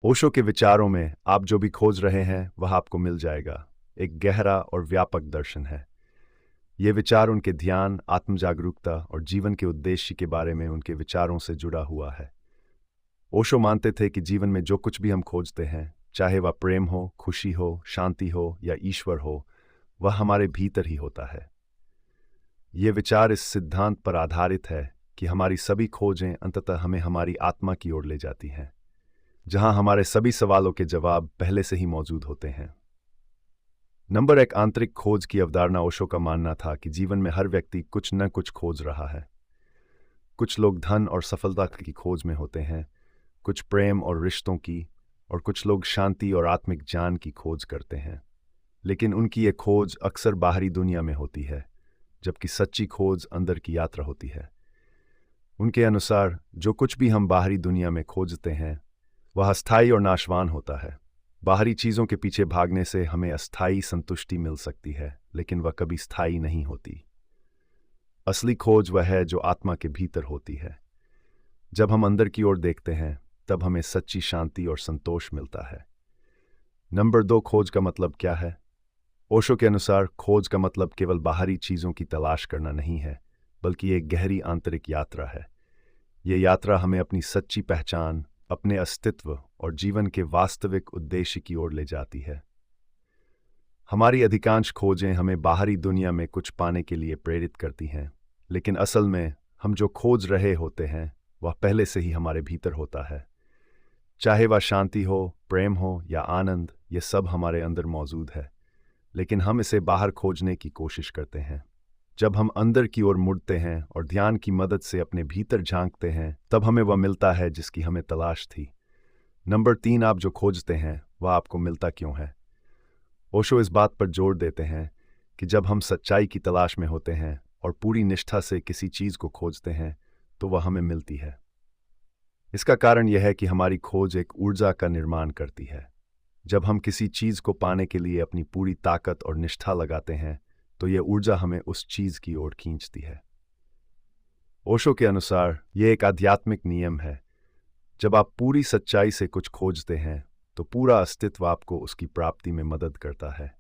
ओशो के विचारों में आप जो भी खोज रहे हैं वह आपको मिल जाएगा। एक गहरा और व्यापक दर्शन है। ये विचार उनके ध्यान, आत्मजागरूकता और जीवन के उद्देश्य के बारे में उनके विचारों से जुड़ा हुआ है। ओशो मानते थे कि जीवन में जो कुछ भी हम खोजते हैं, चाहे वह प्रेम हो, खुशी हो, शांति हो या ईश्वर हो, वह हमारे भीतर ही होता है। ये विचार इस सिद्धांत पर आधारित है कि हमारी सभी खोजें अंततः हमें हमारी आत्मा की ओर ले जाती हैं, जहां हमारे सभी सवालों के जवाब पहले से ही मौजूद होते हैं। नंबर एक, आंतरिक खोज की अवधारणा। ओशो का मानना था कि जीवन में हर व्यक्ति कुछ न कुछ खोज रहा है। कुछ लोग धन और सफलता की खोज में होते हैं, कुछ प्रेम और रिश्तों की, और कुछ लोग शांति और आत्मिक ज्ञान की खोज करते हैं। लेकिन उनकी ये खोज अक्सर बाहरी दुनिया में होती है, जबकि सच्ची खोज अंदर की यात्रा होती है। उनके अनुसार जो कुछ भी हम बाहरी दुनिया में खोजते हैं वह अस्थायी और नाशवान होता है। बाहरी चीज़ों के पीछे भागने से हमें अस्थायी संतुष्टि मिल सकती है, लेकिन वह कभी स्थायी नहीं होती। असली खोज वह है जो आत्मा के भीतर होती है। जब हम अंदर की ओर देखते हैं तब हमें सच्ची शांति और संतोष मिलता है। नंबर दो, खोज का मतलब क्या है? ओशो के अनुसार खोज का मतलब केवल बाहरी चीज़ों की तलाश करना नहीं है, बल्कि एक गहरी आंतरिक यात्रा है। ये यात्रा हमें अपनी सच्ची पहचान, अपने अस्तित्व और जीवन के वास्तविक उद्देश्य की ओर ले जाती है। हमारी अधिकांश खोजें हमें बाहरी दुनिया में कुछ पाने के लिए प्रेरित करती हैं, लेकिन असल में हम जो खोज रहे होते हैं वह पहले से ही हमारे भीतर होता है। चाहे वह शांति हो, प्रेम हो या आनंद, ये सब हमारे अंदर मौजूद है, लेकिन हम इसे बाहर खोजने की कोशिश करते हैं। जब हम अंदर की ओर मुड़ते हैं और ध्यान की मदद से अपने भीतर झांकते हैं, तब हमें वह मिलता है जिसकी हमें तलाश थी। नंबर तीन, आप जो खोजते हैं वह आपको मिलता क्यों है? ओशो इस बात पर जोर देते हैं कि जब हम सच्चाई की तलाश में होते हैं और पूरी निष्ठा से किसी चीज़ को खोजते हैं तो वह हमें मिलती है। इसका कारण यह है कि हमारी खोज एक ऊर्जा का निर्माण करती है। जब हम किसी चीज़ को पाने के लिए अपनी पूरी ताकत और निष्ठा लगाते हैं तो यह ऊर्जा हमें उस चीज़ की ओर खींचती है। ओशो के अनुसार यह एक आध्यात्मिक नियम है। जब आप पूरी सच्चाई से कुछ खोजते हैं तो पूरा अस्तित्व आपको उसकी प्राप्ति में मदद करता है।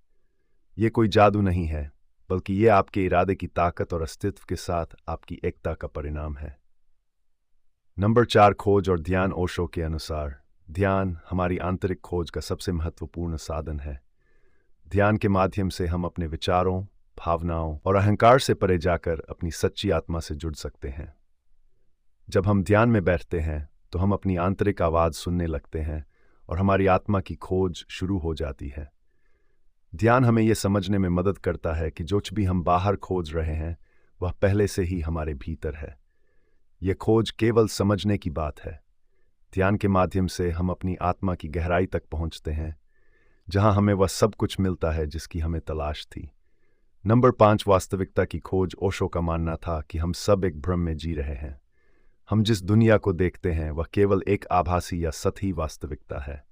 ये कोई जादू नहीं है, बल्कि ये आपके इरादे की ताकत और अस्तित्व के साथ आपकी एकता का परिणाम है। नंबर चार, खोज और ध्यान। ओशो के अनुसार ध्यान हमारी आंतरिक खोज का सबसे महत्वपूर्ण साधन है। ध्यान के माध्यम से हम अपने विचारों, भावनाओं और अहंकार से परे जाकर अपनी सच्ची आत्मा से जुड़ सकते हैं। जब हम ध्यान में बैठते हैं तो हम अपनी आंतरिक आवाज़ सुनने लगते हैं और हमारी आत्मा की खोज शुरू हो जाती है। ध्यान हमें यह समझने में मदद करता है कि जो कुछ भी हम बाहर खोज रहे हैं वह पहले से ही हमारे भीतर है। यह खोज केवल समझने की बात है। ध्यान के माध्यम से हम अपनी आत्मा की गहराई तक पहुंचते हैं, जहां हमें वह सब कुछ मिलता है जिसकी हमें तलाश थी। नंबर पाँच, वास्तविकता की खोज। ओशो का मानना था कि हम सब एक भ्रम में जी रहे हैं। हम जिस दुनिया को देखते हैं वह केवल एक आभासी या सतही वास्तविकता है।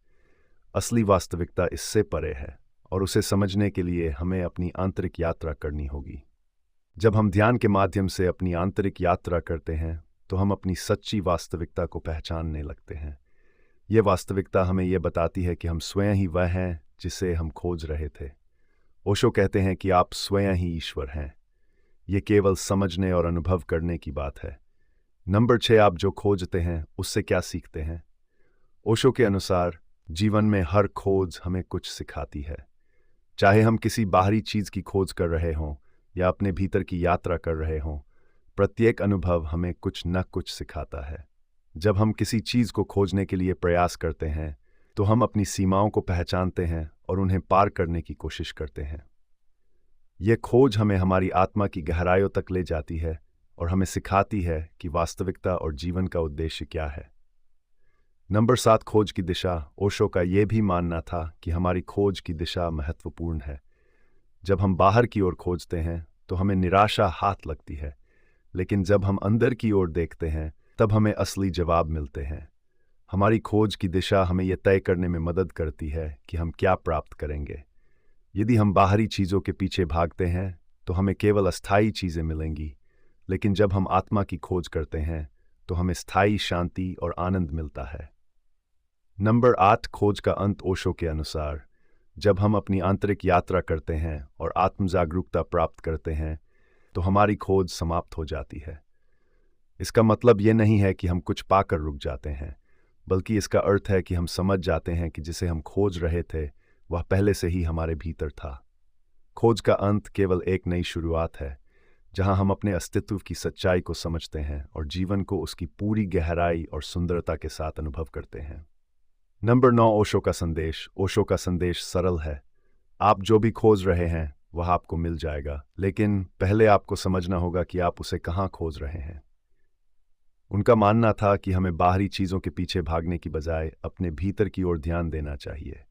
असली वास्तविकता इससे परे है और उसे समझने के लिए हमें अपनी आंतरिक यात्रा करनी होगी। जब हम ध्यान के माध्यम से अपनी आंतरिक यात्रा करते हैं तो हम अपनी सच्ची वास्तविकता को पहचानने लगते हैं। ये वास्तविकता हमें यह बताती है कि हम स्वयं ही वह हैं जिसे हम खोज रहे थे। ओशो कहते हैं कि आप स्वयं ही ईश्वर हैं। ये केवल समझने और अनुभव करने की बात है। नंबर छः, आप जो खोजते हैं उससे क्या सीखते हैं? ओशो के अनुसार जीवन में हर खोज हमें कुछ सिखाती है। चाहे हम किसी बाहरी चीज़ की खोज कर रहे हों या अपने भीतर की यात्रा कर रहे हों, प्रत्येक अनुभव हमें कुछ न कुछ सिखाता है। जब हम किसी चीज़ को खोजने के लिए प्रयास करते हैं तो हम अपनी सीमाओं को पहचानते हैं और उन्हें पार करने की कोशिश करते हैं। यह खोज हमें हमारी आत्मा की गहराइयों तक ले जाती है और हमें सिखाती है कि वास्तविकता और जीवन का उद्देश्य क्या है। नंबर सात, खोज की दिशा। ओशो का यह भी मानना था कि हमारी खोज की दिशा महत्वपूर्ण है। जब हम बाहर की ओर खोजते हैं तो हमें निराशा हाथ लगती है, लेकिन जब हम अंदर की ओर देखते हैं तब हमें असली जवाब मिलते हैं। हमारी खोज की दिशा हमें यह तय करने में मदद करती है कि हम क्या प्राप्त करेंगे। यदि हम बाहरी चीज़ों के पीछे भागते हैं तो हमें केवल अस्थायी चीज़ें मिलेंगी, लेकिन जब हम आत्मा की खोज करते हैं तो हमें स्थायी शांति और आनंद मिलता है। नंबर 8, खोज का अंत। ओशो के अनुसार जब हम अपनी आंतरिक यात्रा करते हैं और आत्म जागरूकता प्राप्त करते हैं तो हमारी खोज समाप्त हो जाती है। इसका मतलब ये नहीं है कि हम कुछ पाकर रुक जाते हैं, बल्कि इसका अर्थ है कि हम समझ जाते हैं कि जिसे हम खोज रहे थे वह पहले से ही हमारे भीतर था। खोज का अंत केवल एक नई शुरुआत है, जहां हम अपने अस्तित्व की सच्चाई को समझते हैं और जीवन को उसकी पूरी गहराई और सुंदरता के साथ अनुभव करते हैं। नंबर 9, ओशो का संदेश। ओशो का संदेश सरल है। आप जो भी खोज रहे हैं वह आपको मिल जाएगा, लेकिन पहले आपको समझना होगा कि आप उसे कहाँ खोज रहे हैं। उनका मानना था कि हमें बाहरी चीज़ों के पीछे भागने की बजाय अपने भीतर की ओर ध्यान देना चाहिए।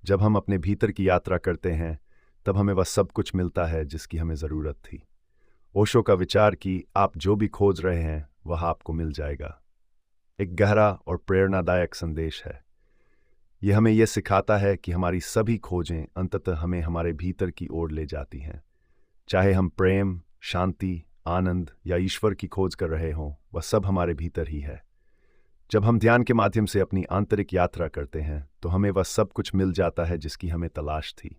जब हम अपने भीतर की यात्रा करते हैं तब हमें वह सब कुछ मिलता है जिसकी हमें ज़रूरत थी। ओशो का विचार कि आप जो भी खोज रहे हैं वह आपको मिल जाएगा एक गहरा और प्रेरणादायक संदेश है। यह हमें यह सिखाता है कि हमारी सभी खोजें अंततः हमें हमारे भीतर की ओर ले जाती हैं। चाहे हम प्रेम, शांति, आनंद या ईश्वर की खोज कर रहे हों, वह सब हमारे भीतर ही है। जब हम ध्यान के माध्यम से अपनी आंतरिक यात्रा करते हैं तो हमें वह सब कुछ मिल जाता है जिसकी हमें तलाश थी।